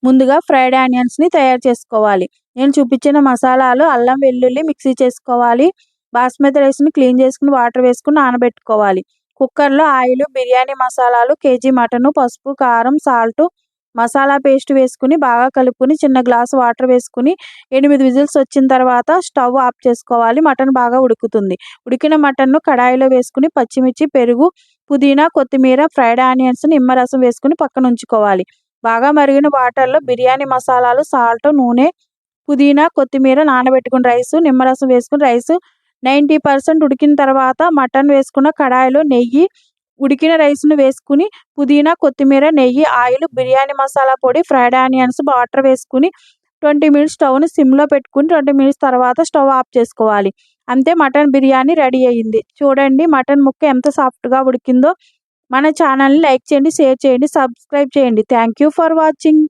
ముందుగా ఫ్రైడ్ ఆనియన్స్‌ని తయారు చేసుకోవాలి. నేను చూపించిన మసాలాలు అల్లం, వెల్లుల్లి మిక్సీ చేసుకోవాలి. బాస్మతి రైస్‌ని క్లీన్ చేసుకొని వాటర్ వేసుకొని నానబెట్టుకోవాలి. కుక్కర్‌లో ఆయిలు, బిర్యానీ మసాలాలు, కేజీ మటను, పసుపు, కారం, సాల్టు, మసాలా పేస్ట్ వేసుకొని బాగా కలుపుకొని చిన్న గ్లాసు వాటర్ వేసుకొని 8 విజిల్స్ వచ్చిన తర్వాత స్టవ్ ఆఫ్ చేసుకోవాలి. మటన్ బాగా ఉడుకుతుంది. ఉడికిన మటన్‌ను కడాయిలో వేసుకొని పచ్చిమిర్చి, పెరుగు, పుదీనా, కొత్తిమీర, ఫ్రైడ్ ఆనియన్స్, నిమ్మరసం వేసుకొని పక్కన ఉంచుకోవాలి. బాగా మరిగిన వాటర్‌లో బిర్యానీ మసాలాలు, సాల్ట్, నూనె, పుదీనా, కొత్తిమీర, నానబెట్టుకున్న రైసు, నిమ్మరసం వేసుకొని రైసు 90% ఉడికిన తర్వాత మటన్ వేసుకున్న కడాయిలో నెయ్యి, ఉడికిన రైస్‌ని వేసుకొని పుదీనా, కొత్తిమీర, నెయ్యి, ఆయిల్, బిర్యానీ మసాలా పొడి, ఫ్రైడ్ ఆనియన్స్, వాటర్ వేసుకొని 20 మినిట్స్ స్టవ్‌ని సిమ్‌లో పెట్టుకొని 20 మినిట్స్ తర్వాత స్టవ్ ఆఫ్ చేసుకోవాలి. అంతే మటన్ బిర్యానీ రెడీ అయింది. చూడండి మటన్ ముక్క ఎంత సాఫ్ట్‌గా ఉడికిందో. మన ఛానల్‌ని లైక్ చేయండి, షేర్ చేయండి, సబ్స్క్రైబ్ చేయండి. Thank you for watching.